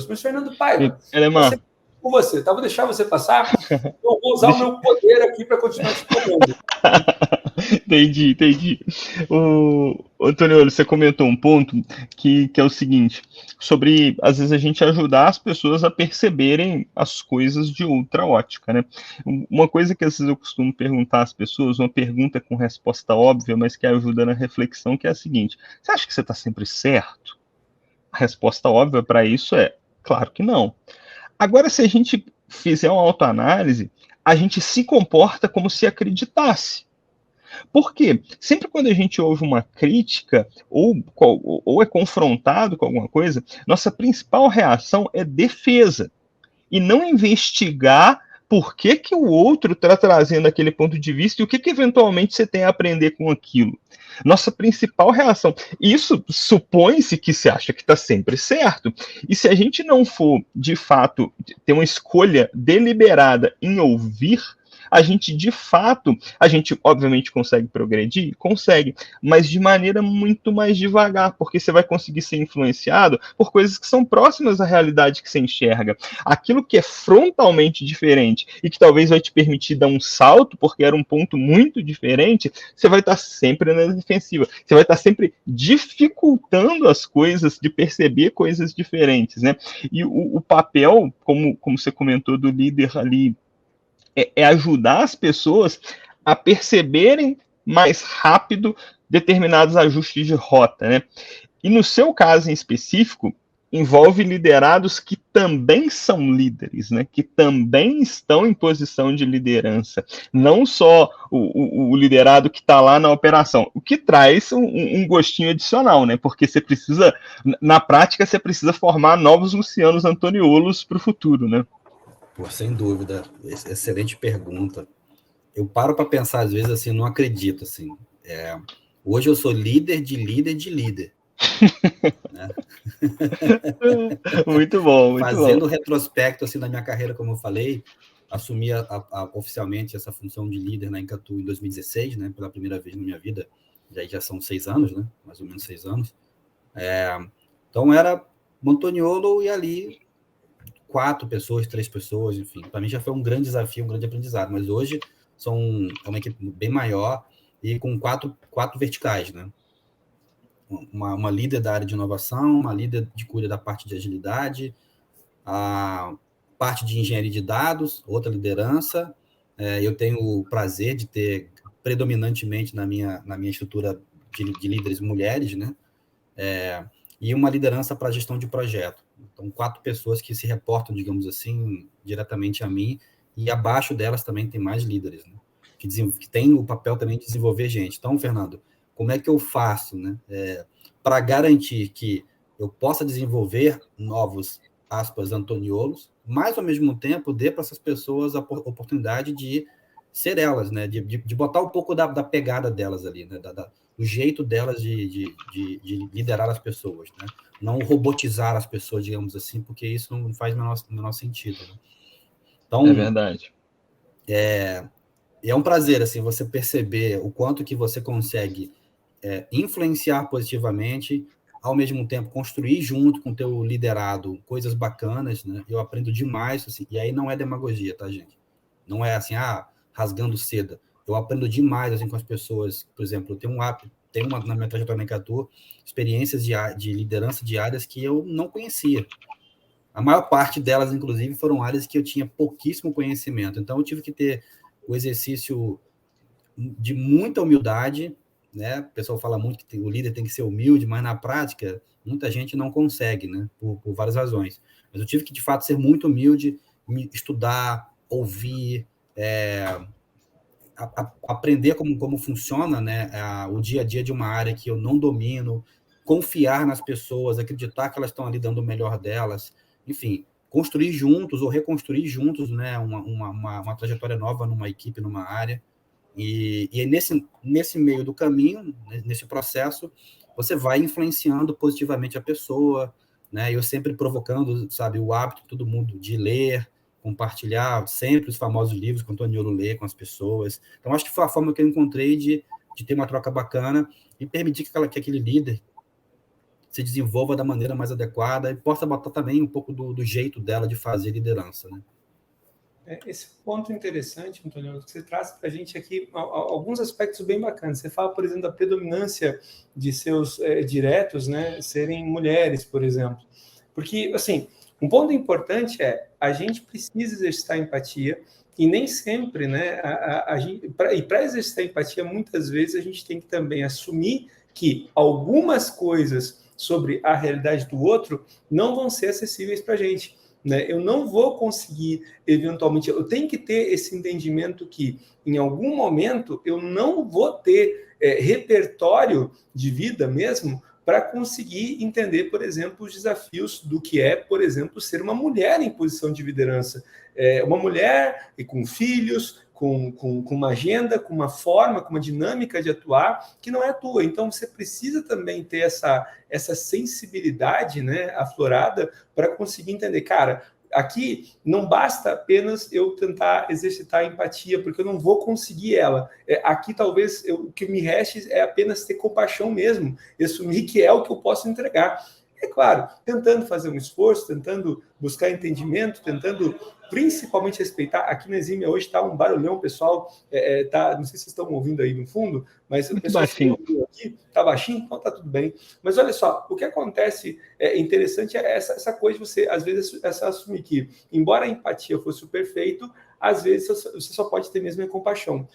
Mas, Fernando Paiva, Elemar, com você, tá? Vou deixar você passar. Eu vou usar o meu poder aqui para continuar te falando. Entendi. Antônio, você comentou um ponto que é o seguinte, sobre, às vezes, a gente ajudar as pessoas a perceberem as coisas de outra ótica, né? Uma coisa que, às vezes, eu costumo perguntar às pessoas, uma pergunta com resposta óbvia, mas que ajuda na reflexão, que é a seguinte: você acha que você está sempre certo? A resposta óbvia para isso é: claro que não. Agora, se a gente fizer uma autoanálise, a gente se comporta como se acreditasse. Por quê? Sempre quando a gente ouve uma crítica ou é confrontado com alguma coisa, nossa principal reação é defesa e não investigar por que o outro está trazendo aquele ponto de vista e o que eventualmente você tem a aprender com aquilo. Nossa principal reação. Isso supõe-se que se acha que está sempre certo. E se a gente não for, de fato, ter uma escolha deliberada em ouvir, a gente, de fato, a gente obviamente consegue progredir? Consegue, mas de maneira muito mais devagar, porque você vai conseguir ser influenciado por coisas que são próximas à realidade que você enxerga. Aquilo que é frontalmente diferente e que talvez vai te permitir dar um salto, porque era um ponto muito diferente, você vai estar sempre na defensiva. Você vai estar sempre dificultando as coisas, de perceber coisas diferentes, né? E o papel, como você comentou, do líder ali, é ajudar as pessoas a perceberem mais rápido determinados ajustes de rota, né? E no seu caso em específico, envolve liderados que também são líderes, né? Que também estão em posição de liderança, não só o liderado que está lá na operação, o que traz um gostinho adicional, né? Porque você precisa, na prática, você precisa formar novos Lucianos Antoniolos para o futuro, né? Pô, sem dúvida, excelente pergunta. Eu paro para pensar às vezes assim, não acredito assim. Hoje eu sou líder de líder de líder. Né? Muito bom. Fazendo retrospecto assim na minha carreira, como eu falei, assumi oficialmente essa função de líder na Encatu em 2016, né? Pela primeira vez na minha vida. Já são 6 anos, né? Mais ou menos 6 anos. Então era Montoniolo e ali 4 pessoas, 3 pessoas, enfim. Para mim já foi um grande desafio, um grande aprendizado. Mas hoje é uma equipe bem maior e com quatro verticais, né? Uma líder da área de inovação, uma líder que cuida da parte de agilidade, a parte de engenharia de dados, outra liderança. Eu tenho o prazer de ter predominantemente na minha estrutura de líderes mulheres, né? E uma liderança para gestão de projeto. Então, 4 pessoas que se reportam, digamos assim, diretamente a mim, e abaixo delas também tem mais líderes, né? Que tem o papel também de desenvolver gente. Então, Fernando, como é que eu faço, né? Para garantir que eu possa desenvolver novos, aspas, Antoniolos, mas, ao mesmo tempo, dê para essas pessoas a oportunidade de ser elas, né? De botar um pouco da pegada delas ali, né? O jeito delas de liderar as pessoas, né? Não robotizar as pessoas, digamos assim, porque isso não faz o menor sentido. Né? Então, é verdade. É um prazer assim, você perceber o quanto que você consegue influenciar positivamente, ao mesmo tempo construir junto com o teu liderado coisas bacanas, né? Eu aprendo demais, assim, e aí não é demagogia, tá, gente? Não é assim, rasgando seda. Eu aprendo demais assim com as pessoas. Por exemplo, eu tenho na minha trajetória na Encatu experiências de liderança de áreas que eu não conhecia. A maior parte delas, inclusive, foram áreas que eu tinha pouquíssimo conhecimento. Então, eu tive que ter o exercício de muita humildade, né? O pessoal fala muito que o líder tem que ser humilde, mas na prática muita gente não consegue, né? Por várias razões. Mas eu tive que de fato ser muito humilde, estudar, ouvir, aprender como funciona, né? O dia a dia de uma área que eu não domino, confiar nas pessoas, acreditar que elas estão ali dando o melhor delas, enfim, construir juntos ou reconstruir juntos, né? Uma trajetória nova numa equipe, numa área. E nesse meio do caminho, nesse processo, você vai influenciando positivamente a pessoa, né? Eu sempre provocando, sabe, o hábito de todo mundo de ler, compartilhar sempre os famosos livros que o Antoniolo lê com as pessoas. Então, acho que foi a forma que eu encontrei de ter uma troca bacana e permitir que aquele líder se desenvolva da maneira mais adequada e possa botar também um pouco do jeito dela de fazer liderança, né? Esse ponto interessante, Antônio, que você traz para a gente aqui alguns aspectos bem bacanas. Você fala, por exemplo, da predominância de seus diretos, né, serem mulheres, por exemplo. Porque, assim, um ponto importante é a gente precisa exercitar empatia e nem sempre, né, para exercitar empatia, muitas vezes a gente tem que também assumir que algumas coisas sobre a realidade do outro não vão ser acessíveis para a gente. Né? Eu não vou conseguir, eventualmente, eu tenho que ter esse entendimento que, em algum momento, eu não vou ter repertório de vida mesmo para conseguir entender, por exemplo, os desafios do que é, por exemplo, ser uma mulher em posição de liderança. Uma mulher e com filhos, com uma agenda, com uma forma, com uma dinâmica de atuar que não é a tua. Então, você precisa também ter essa sensibilidade, né, aflorada para conseguir entender, cara, aqui não basta apenas eu tentar exercitar a empatia, porque eu não vou conseguir ela. Aqui talvez o que me reste é apenas ter compaixão mesmo, e assumir que é o que eu posso entregar. É claro, tentando fazer um esforço, tentando buscar entendimento, tentando principalmente respeitar. Aqui na Exímia hoje está um barulhão, pessoal. Não sei se vocês estão ouvindo aí no fundo, mas o pessoal aqui está baixinho, então está tudo bem. Mas olha só, o que acontece interessante é essa coisa de você, às vezes, assumir que, embora a empatia fosse o perfeito, às vezes você só pode ter mesmo a compaixão.